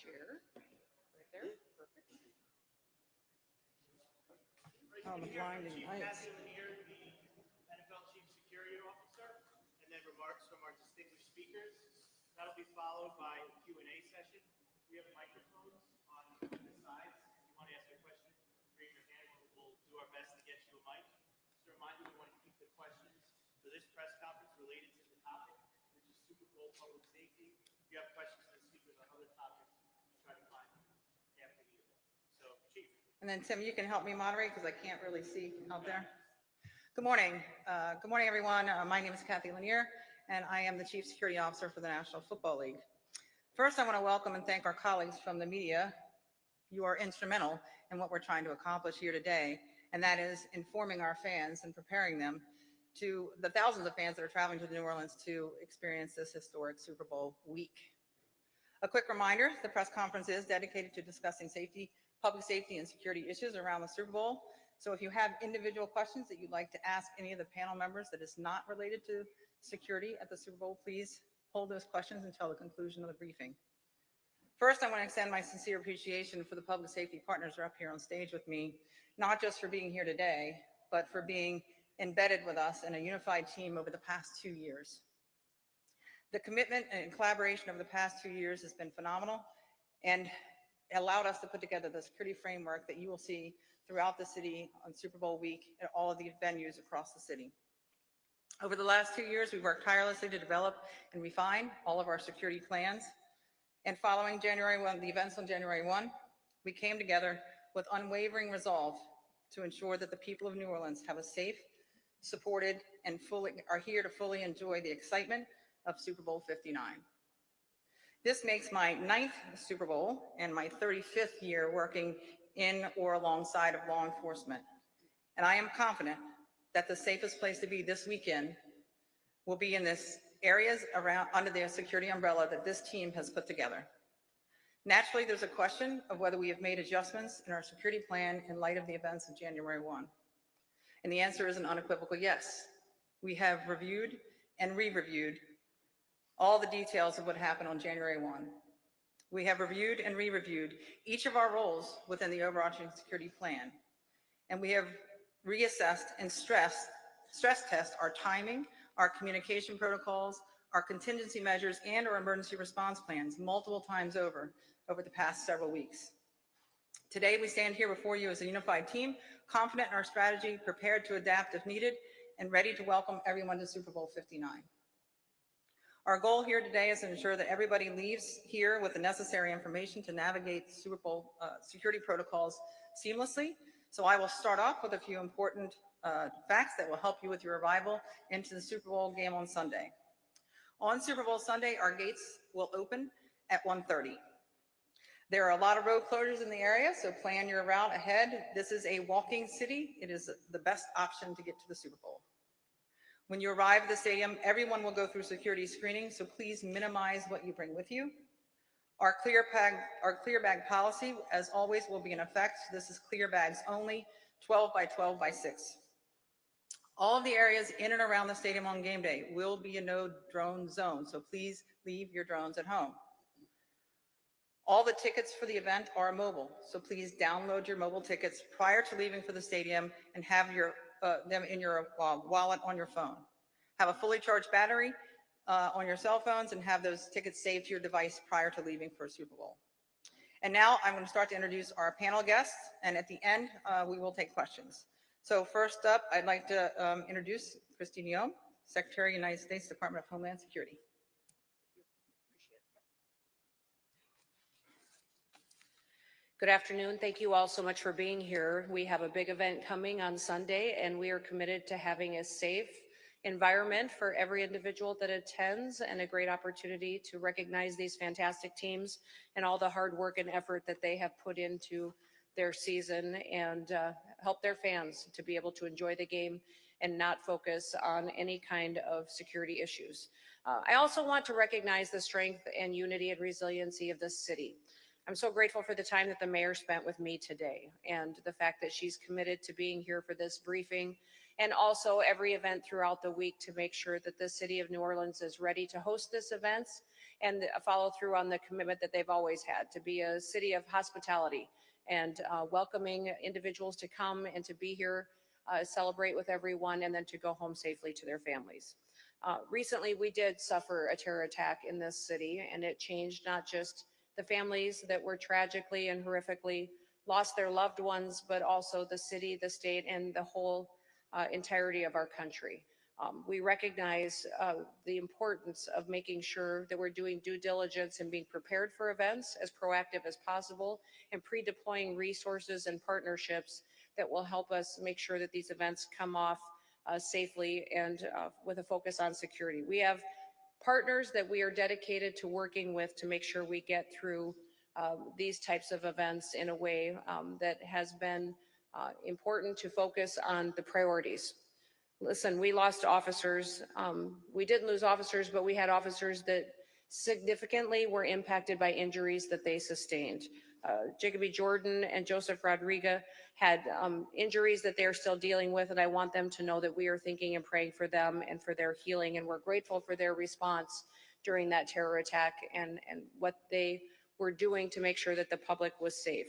chair. Right there. Perfect. Oh, the blinding lights. Kathy Lanier, the NFL Chief Security Officer, and then remarks from our distinguished speakers. That'll be followed by a Q&A session. We have microphones on the sides. If you want to ask a question, raise your hand. We'll do our best to get you a mic. Just a reminder, we want to keep the questions for this press conference related to the topic, which is Super Bowl public safety. If you have questions for the speakers on other topics, try to find them after the event. So, Chief. And then Tim, you can help me moderate because I can't really see out there. Good morning. Good morning, everyone. My name is Kathy Lanier, and I am the Chief Security Officer for the National Football League. First, I want to welcome and thank our colleagues from the media. You are instrumental in what we're trying to accomplish here today, and that is informing our fans and preparing them to the thousands of fans that are traveling to New Orleans to experience this historic Super Bowl week. A quick reminder, the press conference is dedicated to discussing public safety and security issues around the Super Bowl. So if you have individual questions that you'd like to ask any of the panel members that is not related to security at the Super Bowl, please hold those questions until the conclusion of the briefing. First, I want to extend my sincere appreciation for the public safety partners who are up here on stage with me, not just for being here today, but for being embedded with us in a unified team over the past 2 years. The commitment and collaboration over the past 2 years has been phenomenal and allowed us to put together the security framework that you will see throughout the city on Super Bowl week at all of the venues across the city. Over the last 2 years, we've worked tirelessly to develop and refine all of our security plans. And following the events on January 1, we came together with unwavering resolve to ensure that the people of New Orleans have a safe, supported, and are here to fully enjoy the excitement of Super Bowl 59. This makes my 9th Super Bowl and my 35th year working in or alongside of law enforcement. And I am confident that the safest place to be this weekend will be in this areas around under the security umbrella that this team has put together. Naturally, there's a question of whether we have made adjustments in our security plan in light of the events of January 1. And the answer is an unequivocal yes. We have reviewed and re-reviewed all the details of what happened on January 1. We have reviewed and re-reviewed each of our roles within the overarching security plan. And we have reassessed and stress test our timing, our communication protocols, our contingency measures, and our emergency response plans multiple times over the past several weeks. Today, we stand here before you as a unified team, confident in our strategy, prepared to adapt if needed, and ready to welcome everyone to Super Bowl 59. Our goal here today is to ensure that everybody leaves here with the necessary information to navigate Super Bowl security protocols seamlessly. So I will start off with a few important facts that will help you with your arrival into the Super Bowl game on Sunday. On Super Bowl Sunday, our gates will open at 1:30. There are a lot of road closures in the area, so plan your route ahead. This is a walking city. It is the best option to get to the Super Bowl. When you arrive at the stadium, everyone will go through security screening, so please minimize what you bring with you. Our clear bag policy, as always, will be in effect. This is clear bags only, 12 by 12 by 6. All of the areas in and around the stadium on game day will be a no drone zone, so please leave your drones at home. All the tickets for the event are mobile, so please download your mobile tickets prior to leaving for the stadium and have them in your wallet on your phone. Have a fully charged battery on your cell phones and have those tickets saved to your device prior to leaving for Super Bowl. And now I'm going to start to introduce our panel guests, and at the end, we will take questions. So first up, I'd like to introduce Kristi Noem, Secretary of the United States Department of Homeland Security. Good afternoon. Thank you all so much for being here. We have a big event coming on Sunday, and we are committed to having a safe environment for every individual that attends and a great opportunity to recognize these fantastic teams and all the hard work and effort that they have put into their season and help their fans to be able to enjoy the game and not focus on any kind of security issues. I also want to recognize the strength and unity and resiliency of this city. I'm so grateful for the time that the mayor spent with me today and the fact that she's committed to being here for this briefing and also every event throughout the week to make sure that the city of New Orleans is ready to host this event and follow through on the commitment that they've always had to be a city of hospitality and welcoming individuals to come and to be here, celebrate with everyone, and then to go home safely to their families. Recently, we did suffer a terror attack in this city, and it changed not just the families that were tragically and horrifically lost their loved ones, but also the city, the state, and the whole entirety of our country. We recognize the importance of making sure that we're doing due diligence and being prepared for events as proactive as possible and pre-deploying resources and partnerships that will help us make sure that these events come off safely and with a focus on security. We have partners that we are dedicated to working with to make sure we get through these types of events in a way that has been important to focus on the priorities. Listen, we lost officers. We didn't lose officers, but we had officers that significantly were impacted by injuries that they sustained. Jacoby Jordan and Joseph Rodriguez had injuries that they're still dealing with, and I want them to know that we are thinking and praying for them and for their healing, and we're grateful for their response during that terror attack and what they were doing to make sure that the public was safe.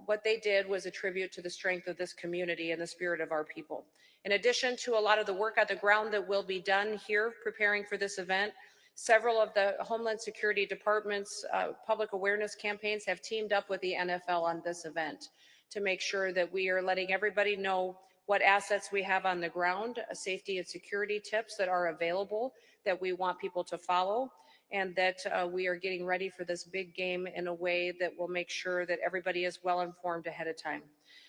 What they did was a tribute to the strength of this community and the spirit of our people. In addition to a lot of the work on the ground that will be done here preparing for this event, several of the Homeland Security Department's public awareness campaigns have teamed up with the NFL on this event to make sure that we are letting everybody know what assets we have on the ground, safety and security tips that are available that we want people to follow, and that we are getting ready for this big game in a way that will make sure that everybody is well informed ahead of time.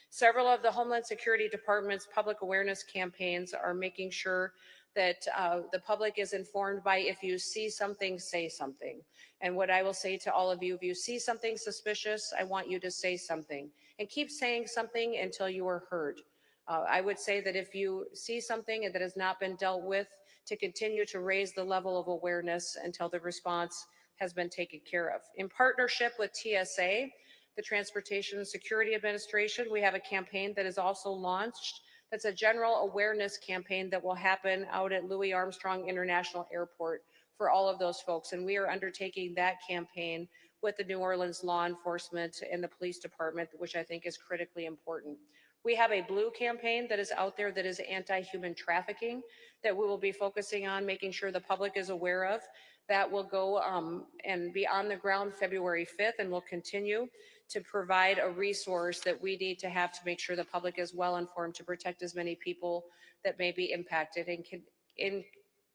Several of the Homeland Security Department's public awareness campaigns are making sure that the public is informed by if you see something, say something. And what I will say to all of you, if you see something suspicious, I want you to say something and keep saying something until you are heard. I would say that if you see something that has not been dealt with, to continue to raise the level of awareness until the response has been taken care of. In partnership with TSA, the Transportation Security Administration, we have a campaign that is also launched. That's a general awareness campaign that will happen out at Louis Armstrong International Airport for all of those folks. And we are undertaking that campaign with the New Orleans law enforcement and the police department, which I think is critically important. We have a blue campaign that is out there that is anti-human trafficking that we will be focusing on making sure the public is aware of. That will go and be on the ground February 5th and will continue to provide a resource that we need to have to make sure the public is well informed to protect as many people that may be impacted, and in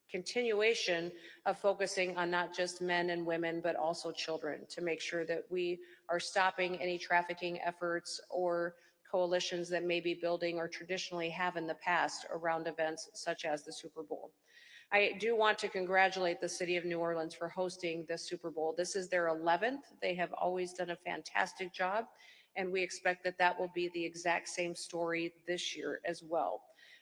continuation of focusing on not just men and women, but also children, to make sure that we are stopping any trafficking efforts or coalitions that may be building or traditionally have in the past around events such as the Super Bowl. I do want to congratulate the city of New Orleans for hosting the Super Bowl. This is their 11th. They have always done a fantastic job, and we expect that that will be the exact same story this year as well.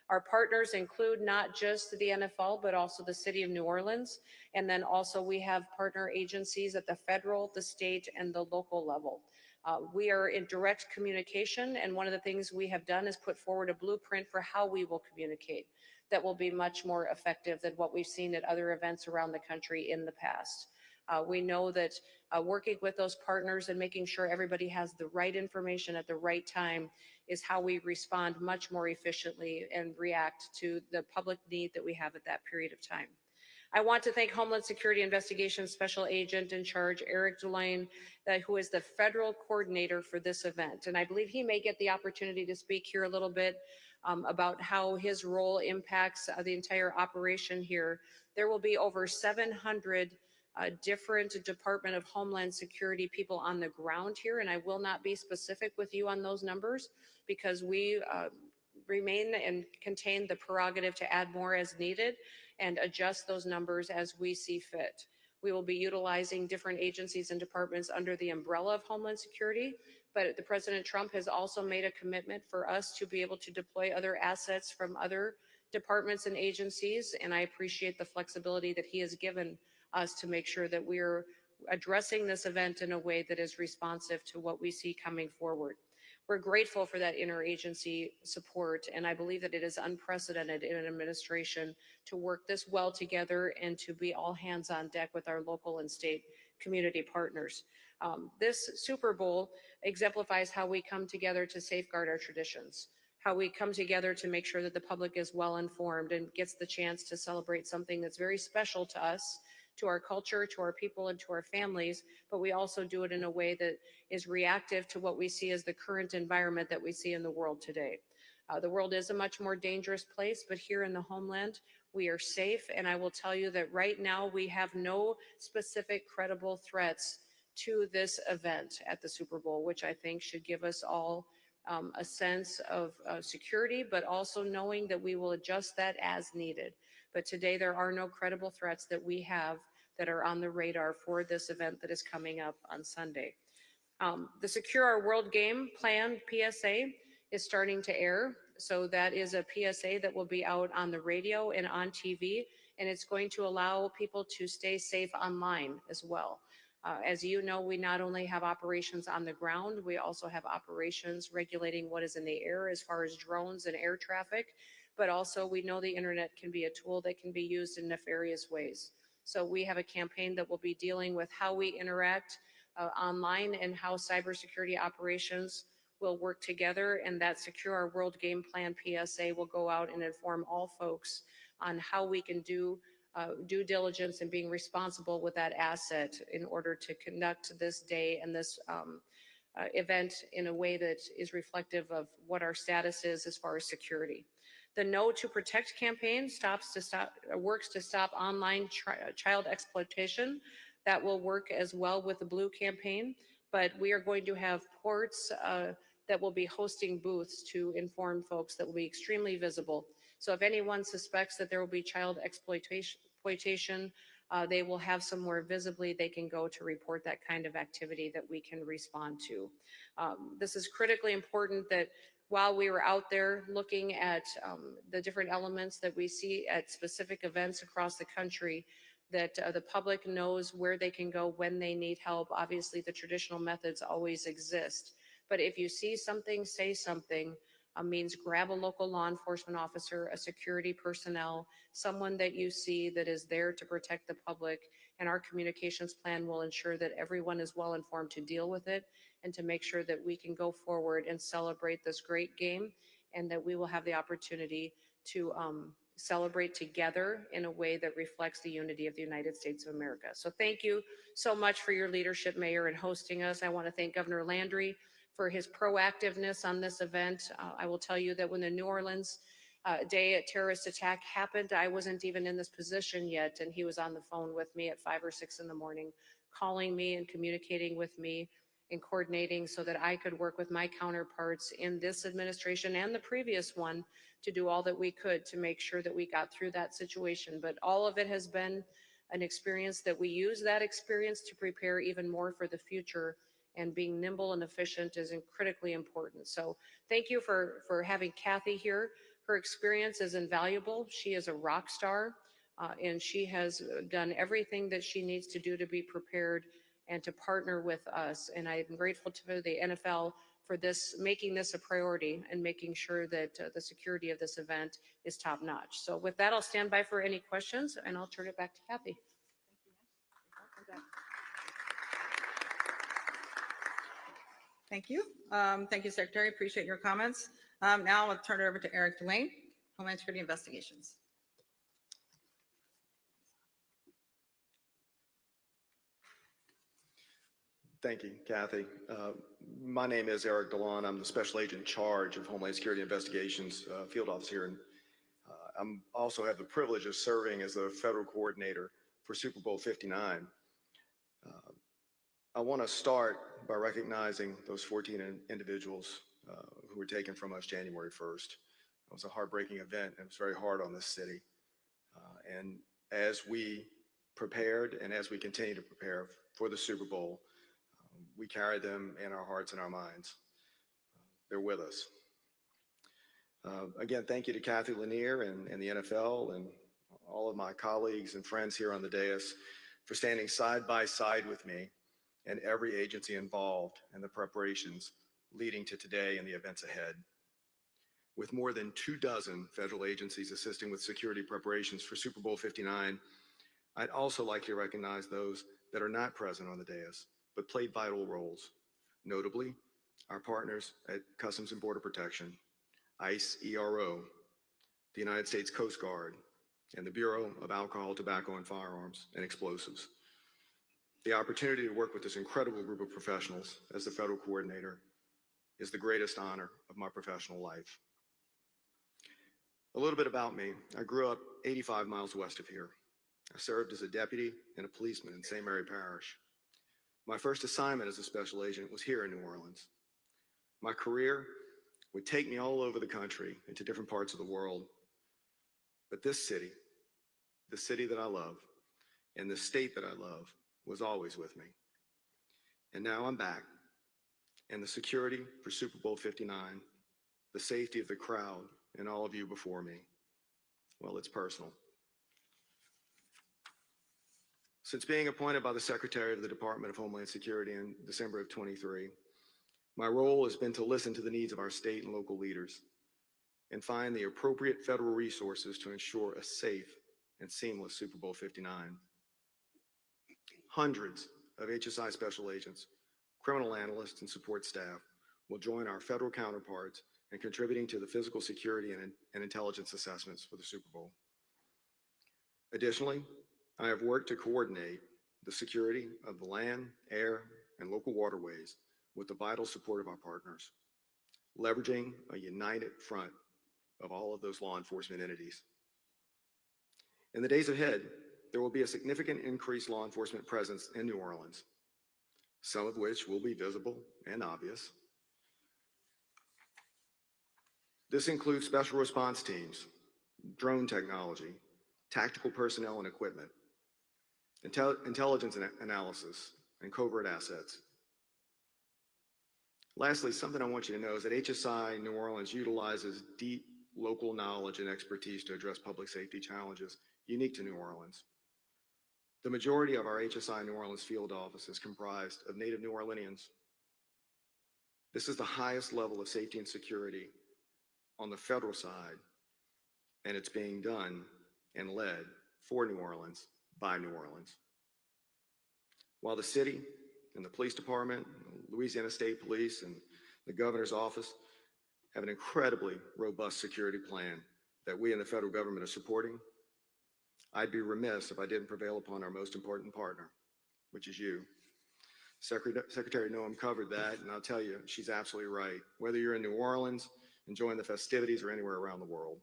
Our partners include not just the NFL, but also the city of New Orleans. And then also we have partner agencies at the federal, the state, and the local level. We are in direct communication, and one of the things we have done is put forward a blueprint for how we will communicate that will be much more effective than what we've seen at other events around the country in the past. We know that working with those partners and making sure everybody has the right information at the right time is how we respond much more efficiently and react to the public need that we have at that period of time. I want to thank Homeland Security Investigations Special Agent in Charge, Eric Dulaine, who is the federal coordinator for this event. And I believe he may get the opportunity to speak here a little bit about how his role impacts the entire operation here. There will be over 700 different Department of Homeland Security people on the ground here, and I will not be specific with you on those numbers because we remain and contain the prerogative to add more as needed and adjust those numbers as we see fit. We will be utilizing different agencies and departments under the umbrella of Homeland Security, but the President Trump has also made a commitment for us to be able to deploy other assets from other departments and agencies, and I appreciate the flexibility that he has given us to make sure that we're addressing this event in a way that is responsive to what we see coming forward. We're grateful for that interagency support, and I believe that it is unprecedented in an administration to work this well together and to be all hands on deck with our local and state community partners. This Super Bowl exemplifies how we come together to safeguard our traditions, how we come together to make sure that the public is well informed and gets the chance to celebrate something that's very special to us, to our culture, to our people, and to our families, but we also do it in a way that is reactive to what we see as the current environment that we see in the world today. The world is a much more dangerous place, but here in the homeland, we are safe. And I will tell you that right now we have no specific credible threats to this event at the Super Bowl, which I think should give us all a sense of security, but also knowing that we will adjust that as needed. But today there are no credible threats that we have that are on the radar for this event that is coming up on Sunday. The Secure Our World Game Plan PSA is starting to air. So that is a PSA that will be out on the radio and on TV, and it's going to allow people to stay safe online as well. As you know, we not only have operations on the ground, we also have operations regulating what is in the air as far as drones and air traffic, but also we know the internet can be a tool that can be used in nefarious ways. So we have a campaign that will be dealing with how we interact online and how cybersecurity operations will work together, and that Secure Our World Game Plan PSA will go out and inform all folks on how we can do due diligence and being responsible with that asset in order to conduct this day and this event in a way that is reflective of what our status is as far as security. The No to Protect campaign works to stop online child exploitation. That will work as well with the Blue campaign, but we are going to have ports that will be hosting booths to inform folks that will be extremely visible. So if anyone suspects that there will be child exploitation, they will have somewhere visibly they can go to report that kind of activity that we can respond to. This is critically important that while we were out there looking at the different elements that we see at specific events across the country, that the public knows where they can go when they need help. Obviously, the traditional methods always exist. But if you see something, say something, means grab a local law enforcement officer, a security personnel, someone that you see that is there to protect the public. And our communications plan will ensure that everyone is well informed to deal with it and to make sure that we can go forward and celebrate this great game, and that we will have the opportunity to celebrate together in a way that reflects the unity of the United States of America. So thank you so much for your leadership, Mayor, in hosting us. I want to thank Governor Landry for his proactiveness on this event. I will tell you that when the New Orleans day terrorist attack happened, I wasn't even in this position yet, and he was on the phone with me at 5 or 6 in the morning, calling me and communicating with me and coordinating so that I could work with my counterparts in this administration and the previous one to do all that we could to make sure that we got through that situation. But all of it has been an experience that we use that experience to prepare even more for the future, and being nimble and efficient is critically important. So thank you for having Kathy here. Her experience is invaluable. She is a rock star, and she has done everything that she needs to do to be prepared and to partner with us. And I'm grateful to the NFL for making this a priority and making sure that the security of this event is top notch. So with that, I'll stand by for any questions, and I'll turn it back to Kathy. Thank you. Thank you, Secretary. Appreciate your comments. Now I'll turn it over to Eric Dwayne, Homeland Security Investigations. Thank you, Kathy. My name is Eric DeLon. I'm the Special Agent in charge of Homeland Security Investigations Field Office here. And I also have the privilege of serving as the Federal Coordinator for Super Bowl 59. I want to start by recognizing those 14 individuals who were taken from us January 1st. It was a heartbreaking event, and it was very hard on this city. And as we prepared and as we continue to prepare for the Super Bowl, we carry them in our hearts and our minds. They're with us. Again, thank you to Kathy Lanier and the NFL and all of my colleagues and friends here on the dais for standing side by side with me and every agency involved in the preparations leading to today and the events ahead. With more than 24 federal agencies assisting with security preparations for Super Bowl 59, I'd also like to recognize those that are not present on the dais, but played vital roles. Notably, our partners at Customs and Border Protection, ICE ERO, the United States Coast Guard, and the Bureau of Alcohol, Tobacco, and Firearms and Explosives. The opportunity to work with this incredible group of professionals as the federal coordinator is the greatest honor of my professional life. A little bit about me. I grew up 85 miles west of here. I served as a deputy and a policeman in St. Mary Parish. My first assignment as a special agent was here in New Orleans. My career would take me all over the country and to different parts of the world. But this city, the city that I love, and the state that I love was always with me. And now I'm back, and the security for Super Bowl 59, the safety of the crowd, and all of you before me, well, it's personal. Since being appointed by the Secretary of the Department of Homeland Security in December of 23, my role has been to listen to the needs of our state and local leaders and find the appropriate federal resources to ensure a safe and seamless Super Bowl 59. Hundreds of HSI special agents, criminal analysts, and support staff will join our federal counterparts in contributing to the physical security and intelligence assessments for the Super Bowl. Additionally, I have worked to coordinate the security of the land, air, and local waterways with the vital support of our partners, leveraging a united front of all of those law enforcement entities. In the days ahead, there will be a significant increased law enforcement presence in New Orleans, some of which will be visible and obvious. This includes special response teams, drone technology, tactical personnel and equipment, intelligence analysis, and covert assets. Lastly, something I want you to know is that HSI New Orleans utilizes deep local knowledge and expertise to address public safety challenges unique to New Orleans. The majority of our HSI New Orleans field office is comprised of native New Orleanians. This is the highest level of safety and security on the federal side, and it's being done and led for New Orleans by New Orleans. While the city and the police department, Louisiana State Police, and the governor's office have an incredibly robust security plan that we in the federal government are supporting, I'd be remiss if I didn't prevail upon our most important partner, which is you. Secretary Noem covered that, and I'll tell you, she's absolutely right. Whether you're in New Orleans, enjoying the festivities, or anywhere around the world,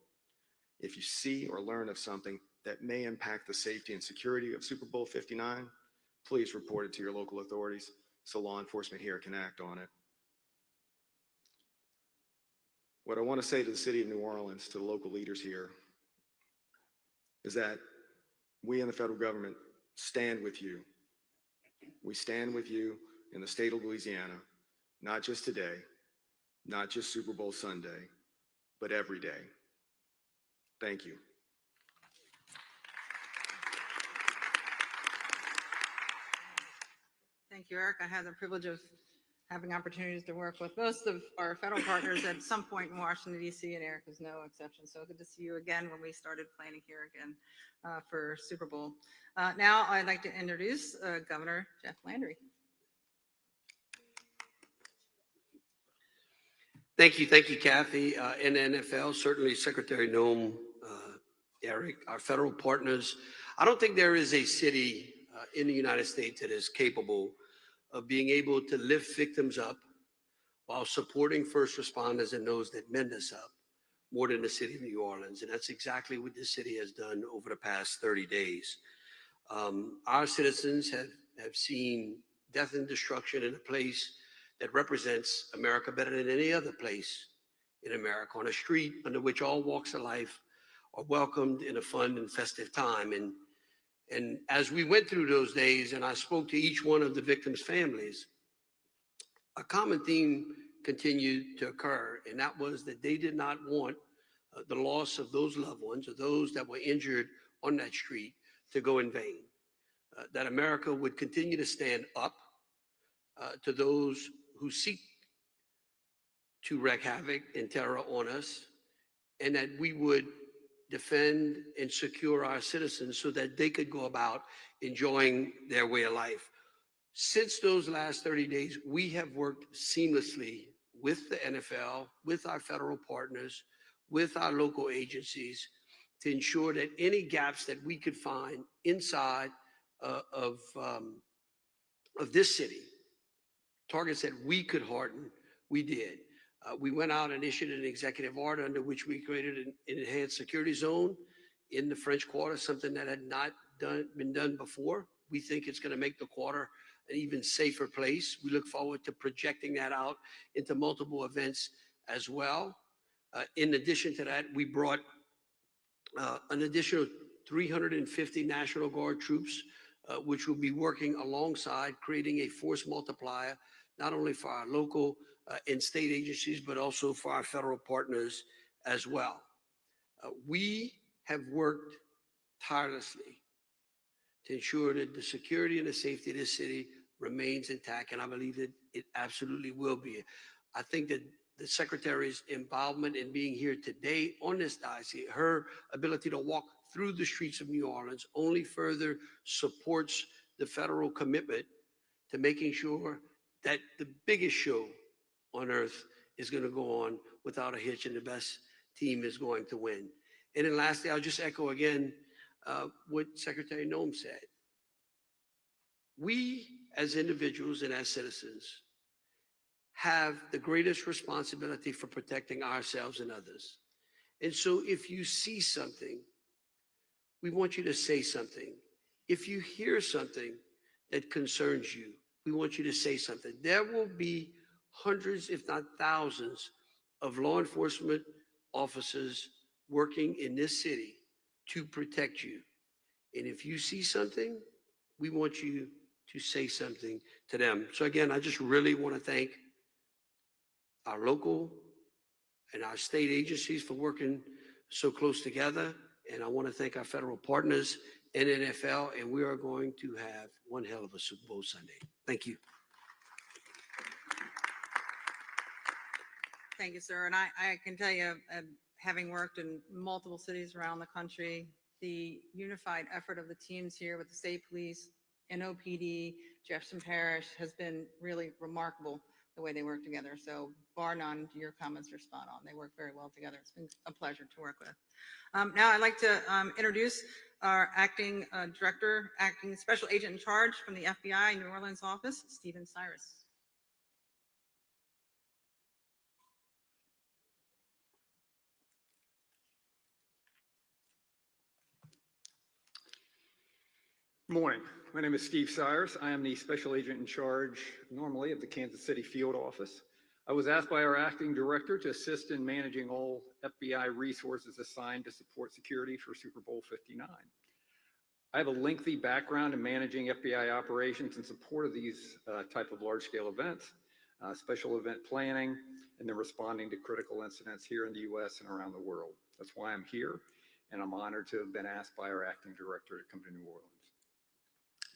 if you see or learn of something that may impact the safety and security of Super Bowl 59, please report it to your local authorities so law enforcement here can act on it. What I want to say to the city of New Orleans, to the local leaders here, is that we in the federal government stand with you. We stand with you in the state of Louisiana, not just today, not just Super Bowl Sunday, but every day. Thank you. Thank you, Eric. I had the privilege of having opportunities to work with most of our federal partners at some point in Washington, D.C., and Eric was no exception. So good to see you again when we started planning here again for Super Bowl. Now I'd like to introduce Governor Jeff Landry. Thank you, Kathy. In the NFL, certainly Secretary Noem, Eric, our federal partners. I don't think there is a city in the United States that is capable of being able to lift victims up while supporting first responders and those that mend us up more than the city of New Orleans. And that's exactly what this city has done over the past 30 days. Our citizens have seen death and destruction in a place that represents America better than any other place in America, on a street under which all walks of life are welcomed in a fun and festive time. And as we went through those days and I spoke to each one of the victims' families, a common theme continued to occur, and that was that they did not want the loss of those loved ones or those that were injured on that street to go in vain. That America would continue to stand up to those who seek to wreak havoc and terror on us, and that we would defend and secure our citizens so that they could go about enjoying their way of life. Since those last 30 days, we have worked seamlessly with the NFL, with our federal partners, with our local agencies to ensure that any gaps that we could find inside of this city, targets that we could harden, we did. We went out and issued an executive order under which we created an enhanced security zone in the French Quarter, something that had not been done before. We think it's going to make the quarter an even safer place. We look forward to projecting that out into multiple events as well. In addition to that, we brought an additional 350 National Guard troops, which will be working alongside creating a force multiplier, not only for our local and state agencies, but also for our federal partners as well. We have worked tirelessly to ensure that the security and the safety of this city remains intact, and I believe that it absolutely will be. I think that the Secretary's involvement in being here today on this diocese, her ability to walk through the streets of New Orleans only further supports the federal commitment to making sure that the biggest show on earth is going to go on without a hitch and the best team is going to win. And then lastly, I'll just echo again what Secretary Noem said. We as individuals and as citizens have the greatest responsibility for protecting ourselves and others. And so if you see something, we want you to say something. If you hear something that concerns you, we want you to say something. There will be hundreds, if not thousands, of law enforcement officers working in this city to protect you. And if you see something, we want you to say something to them. So again, I just really want to thank our local and our state agencies for working so close together. And I want to thank our federal partners and NFL, and we are going to have one hell of a Super Bowl Sunday. Thank you. Thank you, sir. And I can tell you, having worked in multiple cities around the country, the unified effort of the teams here with the state police, NOPD, Jefferson Parish has been really remarkable, the way they work together. So bar none, your comments are spot on. They work very well together. It's been a pleasure to work with. Now I'd like to introduce our acting director, acting special agent in charge from the FBI New Orleans office, Stephen Cyrus. Morning. My name is Steve Cyrus. I am the special agent in charge normally of the Kansas City field office. I was asked by our acting director to assist in managing all FBI resources assigned to support security for Super Bowl 59. I have a lengthy background in managing FBI operations in support of these type of large-scale events, special event planning, and then responding to critical incidents here in the U.S. and around the world. That's why I'm here, and I'm honored to have been asked by our acting director to come to New Orleans.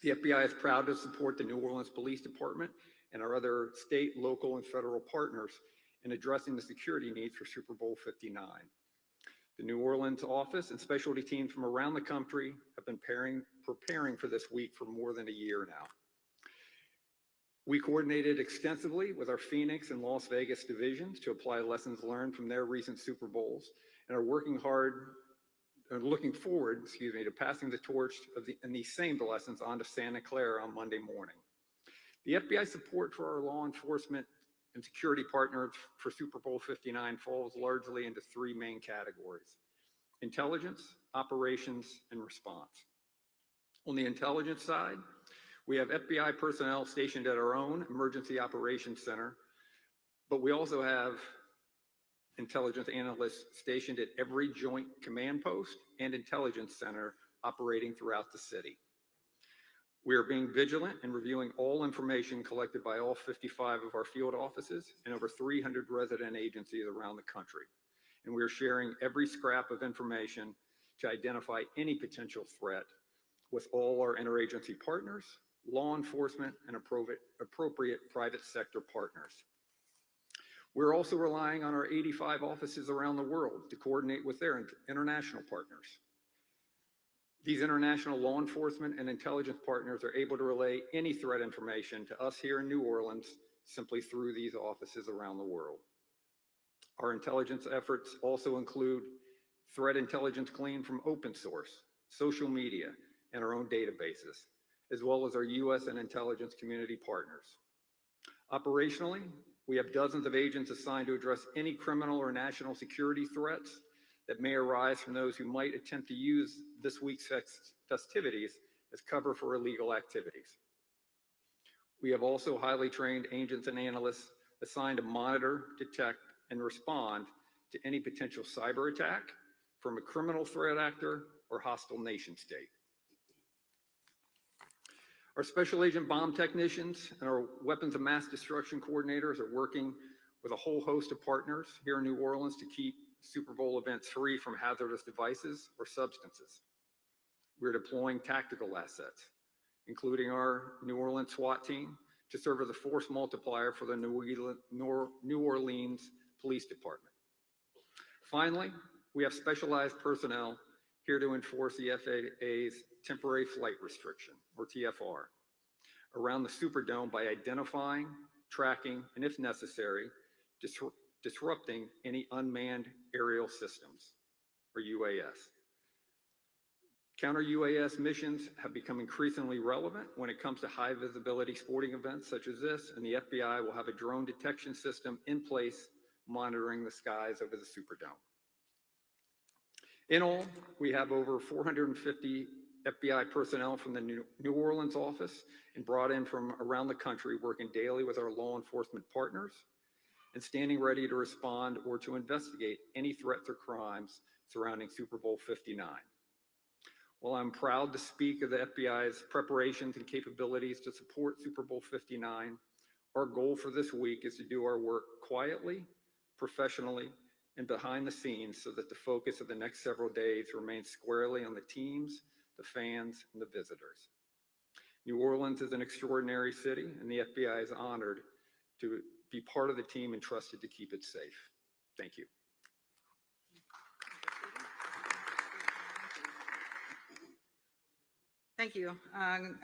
The FBI is proud to support the New Orleans Police Department and our other state, local, and federal partners in addressing the security needs for Super Bowl 59. The New Orleans office and specialty teams from around the country have been preparing for this week for more than a year now. We coordinated extensively with our Phoenix and Las Vegas divisions to apply lessons learned from their recent Super Bowls and are working hard looking forward, to passing the torch and these same lessons on to Santa Clara on Monday morning. The FBI support for our law enforcement and security partners for Super Bowl 59 falls largely into three main categories: intelligence, operations, and response. On the intelligence side, we have FBI personnel stationed at our own emergency operations center, but we also have intelligence analysts stationed at every joint command post and intelligence center operating throughout the city. We are being vigilant in reviewing all information collected by all 55 of our field offices and over 300 resident agencies around the country. And we are sharing every scrap of information to identify any potential threat with all our interagency partners, law enforcement, and appropriate private sector partners. We're also relying on our 85 offices around the world to coordinate with their international partners. These international law enforcement and intelligence partners are able to relay any threat information to us here in New Orleans simply through these offices around the world. Our intelligence efforts also include threat intelligence gleaned from open source, social media, and our own databases, as well as our U.S. and intelligence community partners. Operationally, we have dozens of agents assigned to address any criminal or national security threats that may arise from those who might attempt to use this week's festivities as cover for illegal activities. We have also highly trained agents and analysts assigned to monitor, detect, and respond to any potential cyber attack from a criminal threat actor or hostile nation state. Our special agent bomb technicians and our weapons of mass destruction coordinators are working with a whole host of partners here in New Orleans to keep Super Bowl events free from hazardous devices or substances. We're deploying tactical assets, including our New Orleans SWAT team, to serve as a force multiplier for the New Orleans Police Department. Finally, we have specialized personnel here to enforce the FAA's temporary flight restriction, or TFR, around the Superdome by identifying, tracking, and if necessary, disrupting any unmanned aerial systems, or UAS. Counter-UAS missions have become increasingly relevant when it comes to high-visibility sporting events such as this, and the FBI will have a drone detection system in place monitoring the skies over the Superdome. In all, we have over 450 FBI personnel from the New Orleans office and brought in from around the country working daily with our law enforcement partners and standing ready to respond or to investigate any threats or crimes surrounding Super Bowl 59. While I'm proud to speak of the FBI's preparations and capabilities to support Super Bowl 59, our goal for this week is to do our work quietly, professionally, and behind the scenes so that the focus of the next several days remains squarely on the teams, the fans, and the visitors. New Orleans is an extraordinary city, and the FBI is honored to be part of the team entrusted to keep it safe. Thank you. Thank you.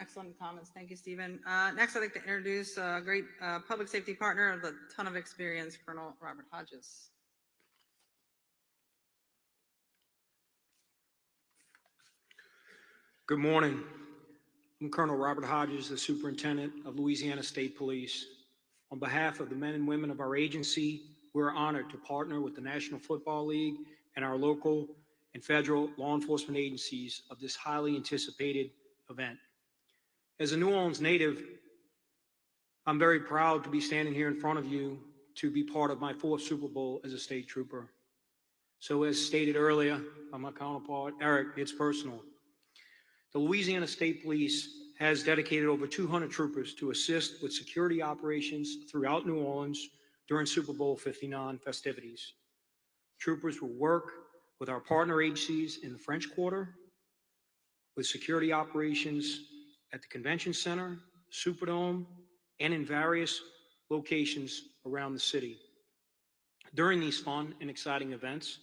Excellent comments. Thank you, Stephen. Next, I'd like to introduce a great public safety partner with a ton of experience, Colonel Robert Hodges. Good morning. I'm Colonel Robert Hodges, the Superintendent of Louisiana State Police. On behalf of the men and women of our agency, we're honored to partner with the National Football League and our local and federal law enforcement agencies of this highly anticipated event. As a New Orleans native, I'm very proud to be standing here in front of you to be part of my 4th Super Bowl as a state trooper. So as stated earlier by my counterpart, Eric, it's personal. The Louisiana State Police has dedicated over 200 troopers to assist with security operations throughout New Orleans during Super Bowl 59 festivities. Troopers will work with our partner agencies in the French Quarter, with security operations at the Convention Center, Superdome, and in various locations around the city. During these fun and exciting events,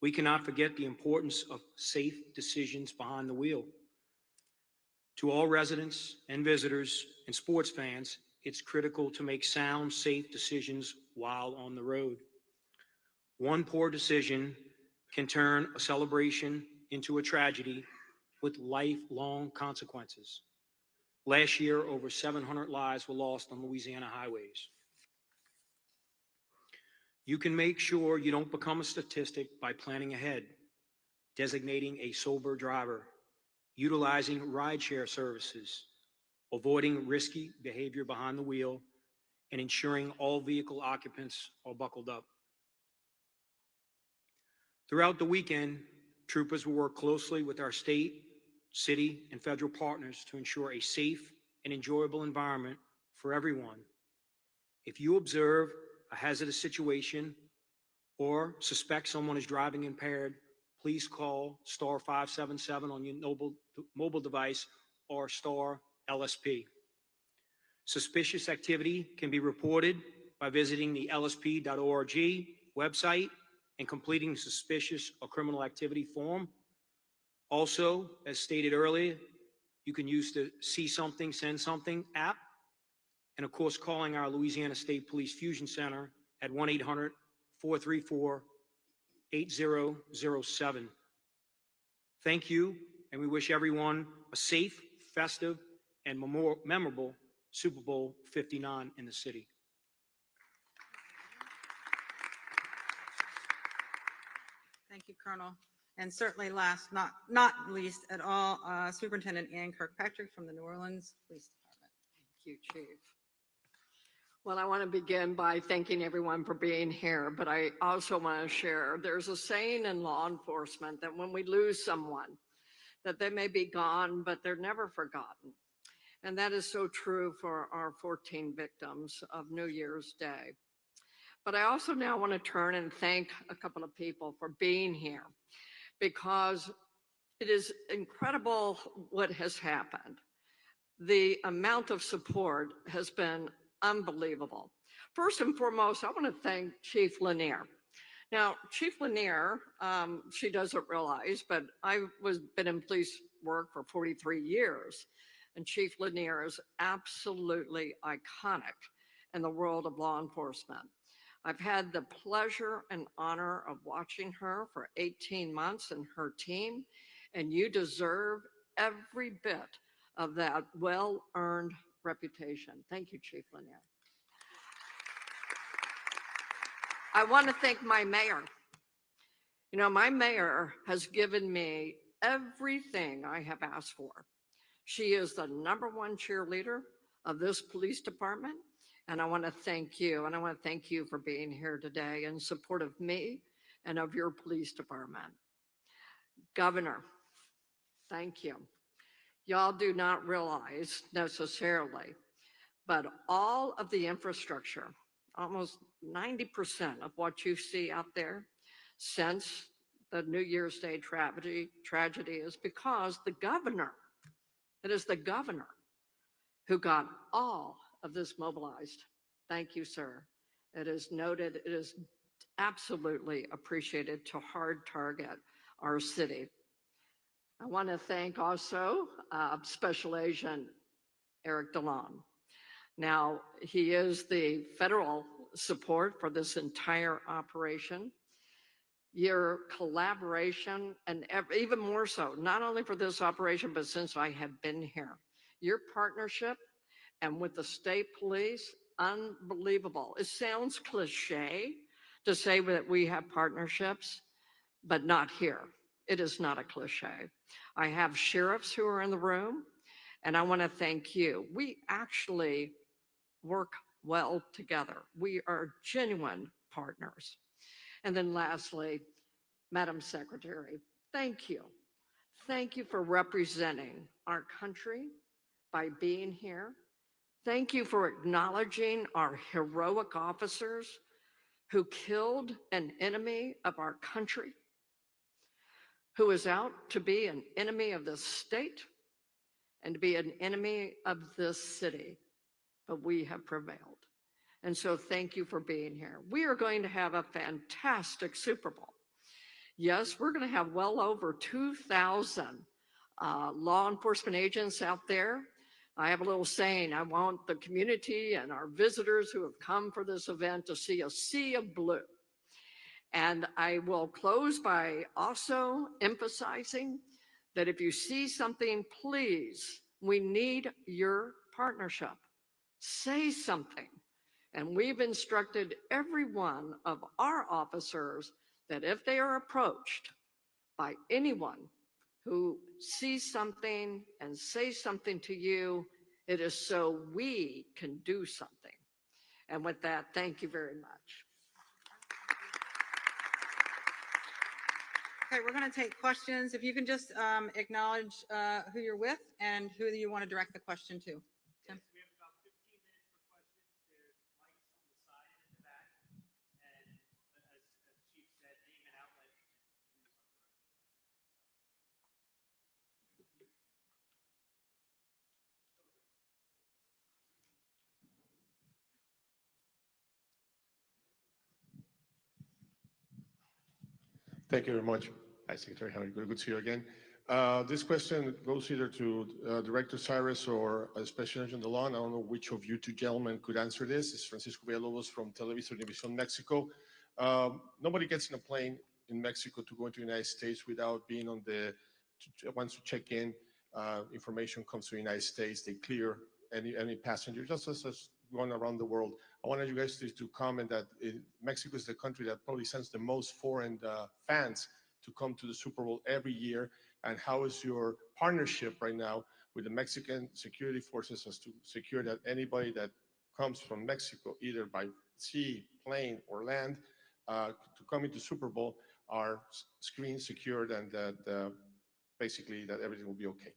we cannot forget the importance of safe decisions behind the wheel. To all residents and visitors and sports fans, it's critical to make sound, safe decisions while on the road. One poor decision can turn a celebration into a tragedy with lifelong consequences. Last year, over 700 lives were lost on Louisiana highways. You can make sure you don't become a statistic by planning ahead, designating a sober driver, utilizing rideshare services, avoiding risky behavior behind the wheel, and ensuring all vehicle occupants are buckled up. Throughout the weekend, troopers will work closely with our state, city, and federal partners to ensure a safe and enjoyable environment for everyone. If you observe a hazardous situation or suspect someone is driving impaired, please call star 577 on your mobile device or star LSP. Suspicious activity can be reported by visiting the lsp.org website and completing the suspicious or criminal activity form. Also, as stated earlier, you can use the See Something, Send Something app, and of course, calling our Louisiana State Police Fusion Center at 1-800-434-8007. Thank you, and we wish everyone a safe, festive, and memorable Super Bowl 59 in the city. Thank you, Colonel. And certainly last, not least at all, Superintendent Ann Kirkpatrick from the New Orleans Police Department. Thank you, Chief. Well, I want to begin by thanking everyone for being here, but I also want to share, there's a saying in law enforcement that when we lose someone, that they may be gone, but they're never forgotten. And that is so true for our 14 victims of New Year's Day. But I also now want to turn and thank a couple of people for being here, because it is incredible what has happened. The amount of support has been unbelievable. First and foremost, I want to thank Chief Lanier. Now, Chief Lanier, she doesn't realize, but I've been in police work for 43 years, and Chief Lanier is absolutely iconic in the world of law enforcement. I've had the pleasure and honor of watching her for 18 months and her team, and you deserve every bit of that well-earned reputation. Thank you, Chief Lanier. I want to thank my mayor. You know, my mayor has given me everything I have asked for. She is the #1 cheerleader of this police department, and I want to thank you, and I want to thank you for being here today in support of me and of your police department. Governor, thank you. Y'all do not realize necessarily, but all of the infrastructure, almost 90% of what you see out there since the New Year's Day tragedy is because the governor, it is the governor who got all of this mobilized. Thank you, sir. It is noted, it is absolutely appreciated to hard target our city. I want to thank also Special Agent Eric DeLon. Now, he is the federal support for this entire operation. Your collaboration, and even more so, not only for this operation, but since I have been here, your partnership and with the state police, unbelievable. It sounds cliche to say that we have partnerships, but not here. It is not a cliche. I have sheriffs who are in the room, and I want to thank you. We actually work well together. We are genuine partners. And then lastly, Madam Secretary, thank you. Thank you for representing our country by being here. Thank you for acknowledging our heroic officers who killed an enemy of our country, who is out to be an enemy of this state and to be an enemy of this city, but we have prevailed. And so thank you for being here. We are going to have a fantastic Super Bowl. Yes, we're going to have well over 2,000 law enforcement agents out there. I have a little saying, I want the community and our visitors who have come for this event to see a sea of blue. And I will close by also emphasizing that if you see something, please, we need your partnership. Say something. And we've instructed every one of our officers that if they are approached by anyone who sees something and says something to you, it is so we can do something. And with that, thank you very much. Okay, we're going to take questions. If you can just acknowledge who you're with and who you want to direct the question to. Tim? Yes, we have about 15 minutes for questions. There's mics on the side and in the back. And as Chief said, name and outlet. Thank you very much. Hi, Secretary. How are you? Good to see you again. This question goes either to Director Cyrus or Special Agent DeLon. I don't know which of you two gentlemen could answer this. It's Francisco Villalobos from Televisa Univision Mexico. Nobody gets in a plane in Mexico to go into the United States without being on the, once you check in, information comes to the United States, they clear any passenger, just as going around the world. I wanted you guys to comment that Mexico is the country that probably sends the most foreign fans to come to the Super Bowl every year. And how is your partnership right now with the Mexican security forces as to secure that anybody that comes from Mexico, either by sea, plane, or land, to come into Super Bowl are screen secured and that basically that everything will be okay?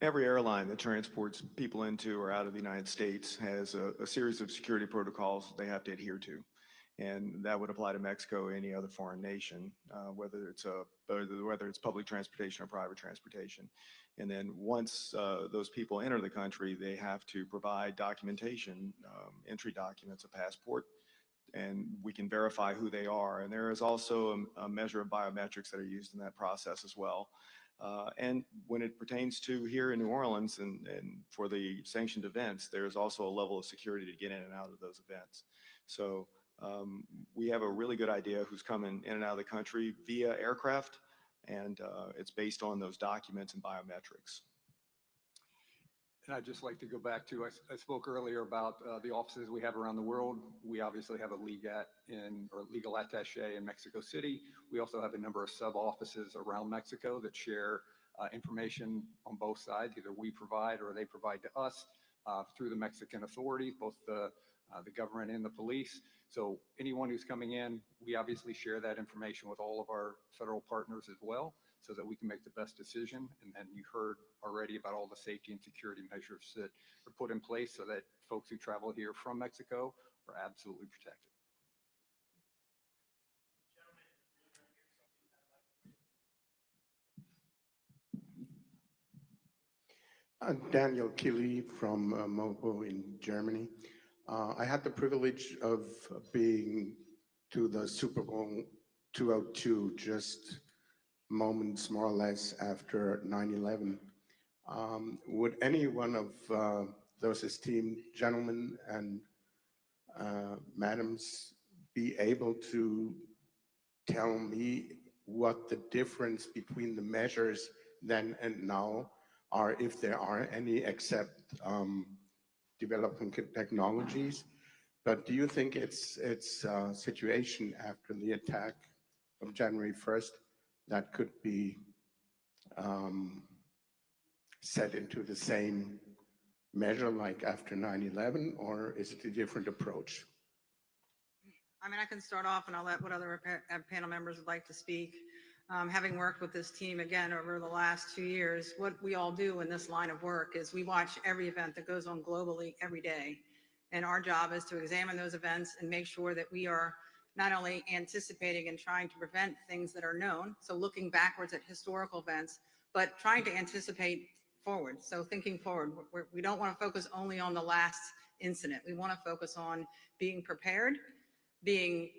Every airline that transports people into or out of the United States has a series of security protocols they have to adhere to. And that would apply to Mexico or any other foreign nation, whether it's public transportation or private transportation. And then once those people enter the country, they have to provide documentation, entry documents, a passport, and we can verify who they are. And there is also a measure of biometrics that are used in that process as well. And when it pertains to here in New Orleans and for the sanctioned events, there's also a level of security to get in and out of those events. So we have a really good idea who's coming in and out of the country via aircraft, and it's based on those documents and biometrics. And I'd just like to go back to, I spoke earlier about the offices we have around the world. We obviously have a legal attaché in Mexico City. We also have a number of sub-offices around Mexico that share information on both sides. Either we provide or they provide to us through the Mexican authorities, both the government and the police. So anyone who's coming in, we obviously share that information with all of our federal partners as well, so that we can make the best decision. And then you heard already about all the safety and security measures that are put in place so that folks who travel here from Mexico are absolutely protected. Daniel Kili from Mopo in Germany. I had the privilege of being to the Super Bowl 202 just moments more or less after 9/11. Would any one of those esteemed gentlemen and madams be able to tell me what the difference between the measures then and now are, if there are any, except developing technologies? But do you think it's a situation after the attack of January 1st that could be set into the same measure like after 9/11, or is it a different approach? I mean, I can start off and I'll let what other panel members would like to speak. Having worked with this team again over the last 2 years, what we all do in this line of work is we watch every event that goes on globally every day. And our job is to examine those events and make sure that we are not only anticipating and trying to prevent things that are known, so looking backwards at historical events, but trying to anticipate forward. So thinking forward, we don't want to focus only on the last incident. We want to focus on being prepared, being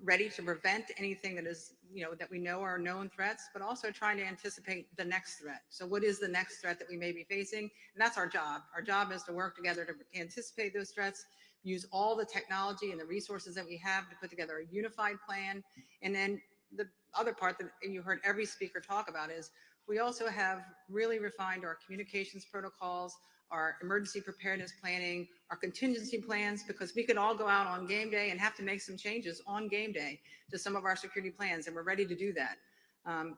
ready to prevent anything that is, that we know are known threats, but also trying to anticipate the next threat. So what is the next threat that we may be facing? And that's our job. Our job is to work together to anticipate those threats, use all the technology and the resources that we have to put together a unified plan. And then the other part that you heard every speaker talk about is we also have really refined our communications protocols, our emergency preparedness planning, our contingency plans, because we could all go out on game day and have to make some changes on game day to some of our security plans, and we're ready to do that.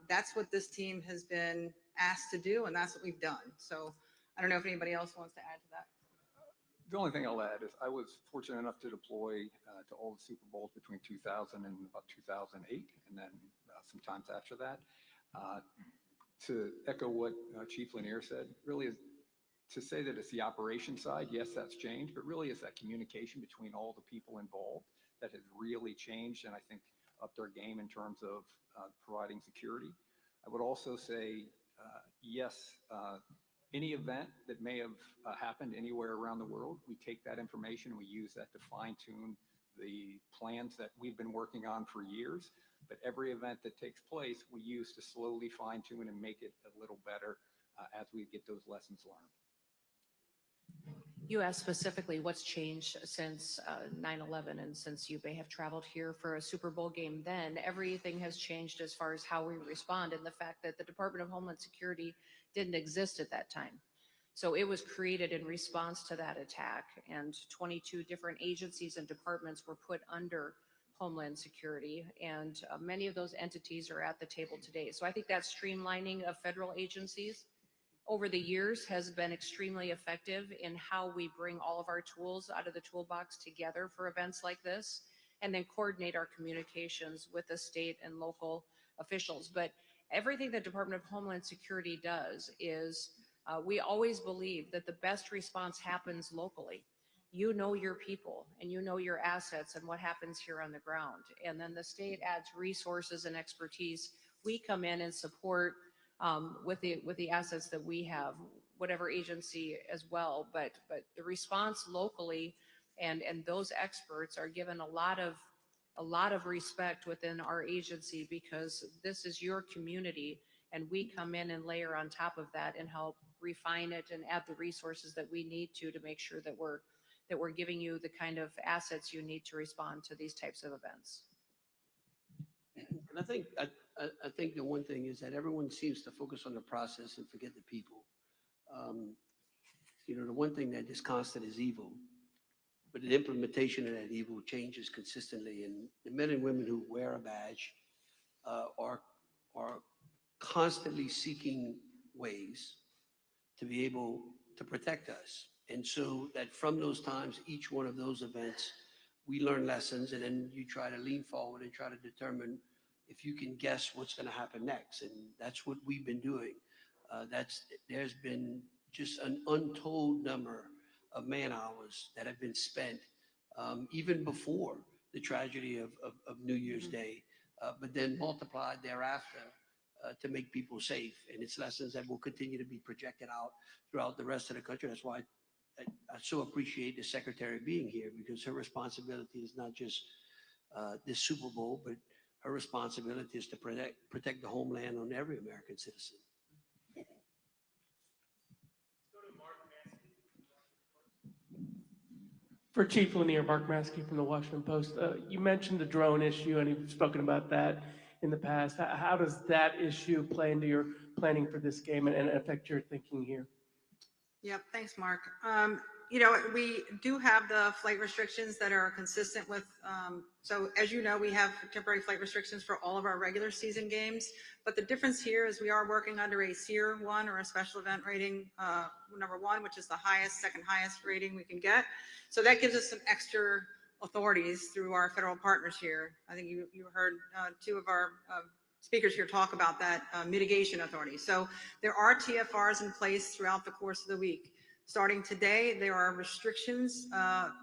That's what this team has been asked to do, and that's what we've done. So I don't know if anybody else wants to add to that. The only thing I'll add is I was fortunate enough to deploy to all the Super Bowls between 2000 and about 2008, and then sometimes after that. To echo what Chief Lanier said, really is to say that it's the operation side. Yes, that's changed, but really it's that communication between all the people involved that has really changed, and I think upped their game in terms of providing security. I would also say, yes, Any event that may have happened anywhere around the world, we take that information and we use that to fine tune the plans that we've been working on for years. But every event that takes place, we use to slowly fine tune and make it a little better as we get those lessons learned. You asked specifically what's changed since 9/11 and since you may have traveled here for a Super Bowl game then. Everything has changed as far as how we respond, and the fact that the Department of Homeland Security didn't exist at that time. So it was created in response to that attack, and 22 different agencies and departments were put under Homeland Security, and many of those entities are at the table today. So I think that streamlining of federal agencies over the years has been extremely effective in how we bring all of our tools out of the toolbox together for events like this, and then coordinate our communications with the state and local officials. But everything the Department of Homeland Security does is we always believe that the best response happens locally. You know your people and you know your assets and what happens here on the ground. And then the state adds resources and expertise. We come in and support with the assets that we have, whatever agency as well. But the response locally and those experts are given a lot of respect within our agency, because this is your community, and we come in and layer on top of that and help refine it and add the resources that we need to make sure that we're giving you the kind of assets you need to respond to these types of events. And I think the one thing is that everyone seems to focus on the process and forget the people. You know, the one thing that is constant is evil, but the implementation of that evil changes consistently. And the men and women who wear a badge are constantly seeking ways to be able to protect us. And so that from those times, each one of those events, we learn lessons, and then you try to lean forward and try to determine if you can guess what's going to happen next. And that's what we've been doing. There's been just an untold number of man hours that have been spent even before the tragedy of New Year's Day, but then multiplied thereafter to make people safe. And it's lessons that will continue to be projected out throughout the rest of the country. That's why I so appreciate the Secretary being here, because her responsibility is not just this Super Bowl, but her responsibility is to protect the homeland on every American citizen. For Chief Lanier, Mark Maskey from the Washington Post. You mentioned the drone issue, and you've spoken about that in the past. How does that issue play into your planning for this game and affect your thinking here? Yep, thanks, Mark. You know, we do have the flight restrictions that are consistent with, so as you know, we have temporary flight restrictions for all of our regular season games, but the difference here is we are working under a SEER 1, or a special event rating number 1, which is the second highest rating we can get. So that gives us some extra authorities through our federal partners here. I think you heard two of our speakers here talk about that mitigation authority. So there are TFRs in place throughout the course of the week. Starting today, there are restrictions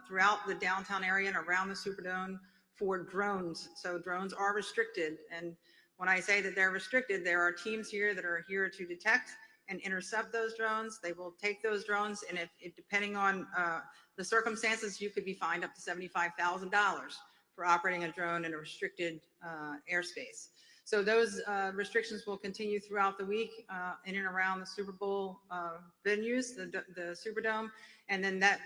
throughout the downtown area and around the Superdome for drones. So drones are restricted. And when I say that they're restricted, there are teams here that are here to detect and intercept those drones. They will take those drones, and if depending on the circumstances, you could be fined up to $75,000 for operating a drone in a restricted airspace. So those restrictions will continue throughout the week in and around the Super Bowl venues, the Superdome, and then that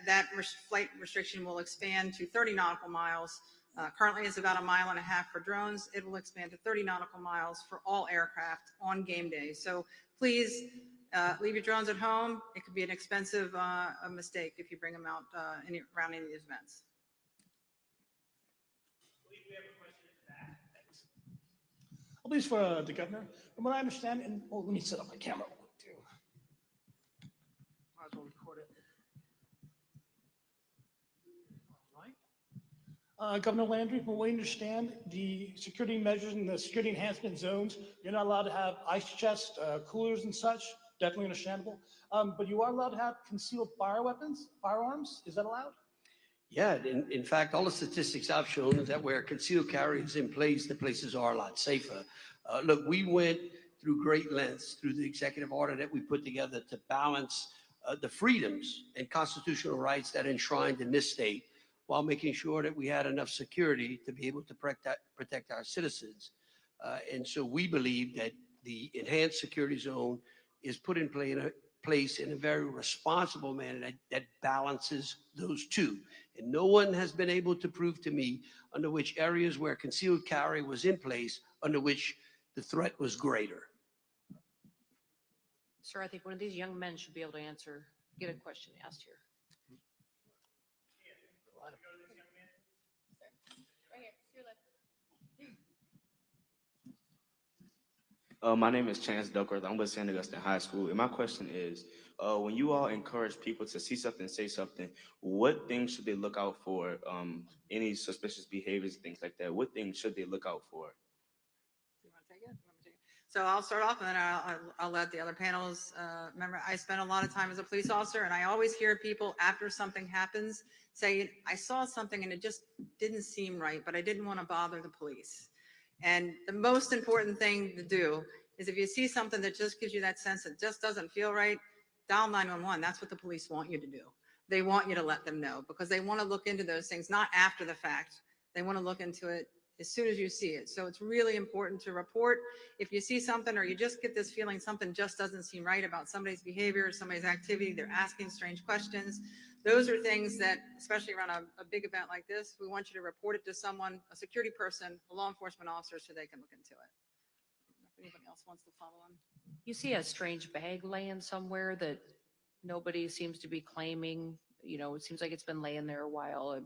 flight restriction will expand to 30 nautical miles. Currently, it's about 1.5 miles for drones. It will expand to 30 nautical miles for all aircraft on game day. So please leave your drones at home. It could be an expensive mistake if you bring them out around any of these events. At least for the governor, from what I understand, and let me set up my camera too. Might as well record it. All right. Governor Landry, from what we understand, the security measures and the security enhancement zones, you're not allowed to have ice chests, coolers and such. Definitely understandable. But you are allowed to have concealed firearms. Is that allowed? Yeah, in fact, all the statistics I've shown is that where concealed carry is in place, the places are a lot safer. Look, we went through great lengths, through the executive order that we put together to balance the freedoms and constitutional rights that are enshrined in this state, while making sure that we had enough security to be able to protect our citizens. And so we believe that the enhanced security zone is put in place in a very responsible manner that balances those two. And no one has been able to prove to me under which areas where concealed carry was in place, under which the threat was greater. Sir, I think one of these young men should be able to get a question asked here. My name is Chance Duckworth. I'm with St. Augustine High School. And my question is, when you all encourage people to see something, say something, what things should they look out for? Any suspicious behaviors, things like that. What things should they look out for? You want to take it? So I'll start off and then I'll let the other panels, remember, I spent a lot of time as a police officer and I always hear people after something happens say, I saw something and it just didn't seem right, but I didn't want to bother the police. And the most important thing to do is if you see something that just gives you that sense that just doesn't feel right, dial 911. That's what the police want you to do. They want you to let them know because they want to look into those things, not after the fact. They want to look into it as soon as you see it. So it's really important to report if you see something or you just get this feeling something just doesn't seem right about somebody's behavior, somebody's activity, they're asking strange questions. Those are things that, especially around a big event like this, we want you to report it to someone, a security person, a law enforcement officer, so they can look into it. If anybody else wants to follow on. You see a strange bag laying somewhere that nobody seems to be claiming, it seems like it's been laying there a while. And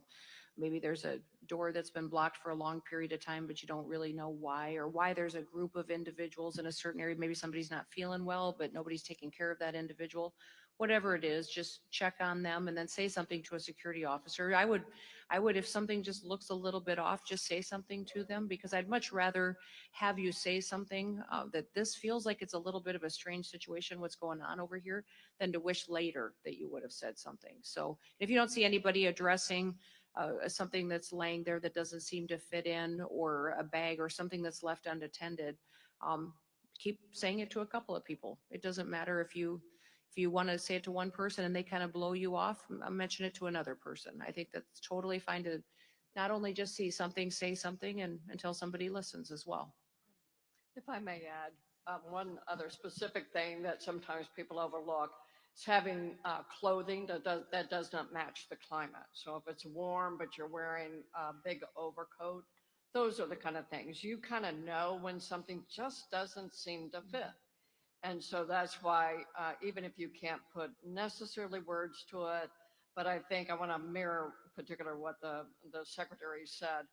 maybe there's a door that's been blocked for a long period of time, but you don't really know why, or why there's a group of individuals in a certain area. Maybe somebody's not feeling well, but nobody's taking care of that individual. Whatever it is, just check on them and then say something to a security officer. I would, if something just looks a little bit off, just say something to them, because I'd much rather have you say something that this feels like it's a little bit of a strange situation, what's going on over here, than to wish later that you would have said something. So if you don't see anybody addressing something that's laying there that doesn't seem to fit in, or a bag or something that's left unattended, keep saying it to a couple of people. It doesn't matter if you want to say it to one person and they kind of blow you off, mention it to another person. I think that's totally fine to not only just see something, say something, and until somebody listens as well. If I may add, one other specific thing that sometimes people overlook is having clothing that does not match the climate. So if it's warm, but you're wearing a big overcoat, those are the kind of things. You kind of know when something just doesn't seem to fit. And so that's why, even if you can't put necessarily words to it, but I think I want to mirror particular what the secretary said,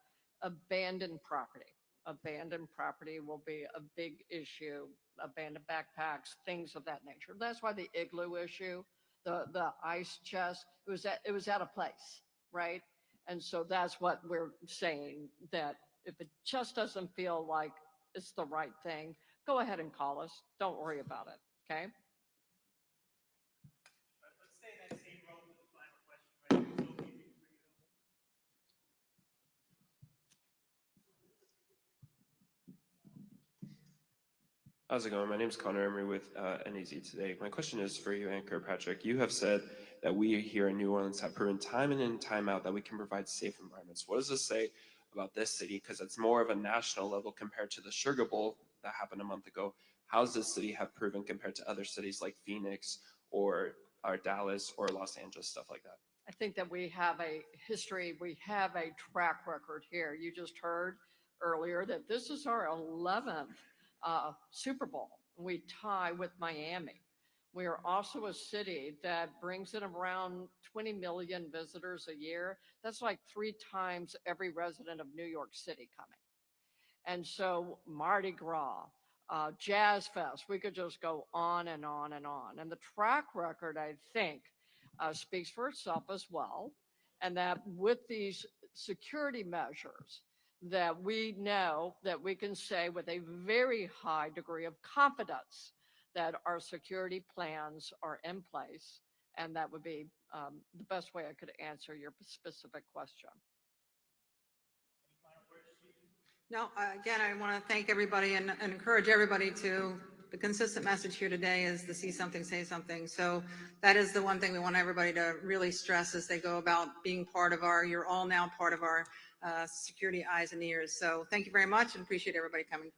abandoned property. Abandoned property will be a big issue, abandoned backpacks, things of that nature. That's why the igloo issue, the ice chest, it was out of place, right? And so that's what we're saying, that if it just doesn't feel like it's the right thing, go ahead and call us. Don't worry about it, okay? Let's stay in that same row for the final question. Right? So if you can bring it up. How's it going? My name is Connor Emery with NAZ Today. My question is for you, Anchor Patrick. You have said that we here in New Orleans have proven time in and time out that we can provide safe environments. What does this say about this city? Because it's more of a national level compared to the Sugar Bowl that happened a month ago. How does this city have proven compared to other cities like Phoenix or Dallas or Los Angeles, stuff like that? I think that we have a history, we have a track record here. You just heard earlier that this is our 11th Super Bowl. We tie with Miami. We are also a city that brings in around 20 million visitors a year. That's like 3 times every resident of New York City coming. And so Mardi Gras, Jazz Fest, we could just go on and on and on. And the track record, I think, speaks for itself as well. And that with these security measures, that we know that we can say with a very high degree of confidence that our security plans are in place. And that would be the best way I could answer your specific question. No, again, I want to thank everybody and encourage everybody to the consistent message here today is the see something, say something. So that is the one thing we want everybody to really stress as they go about being part of you're all now part of our security eyes and ears. So thank you very much and appreciate everybody coming.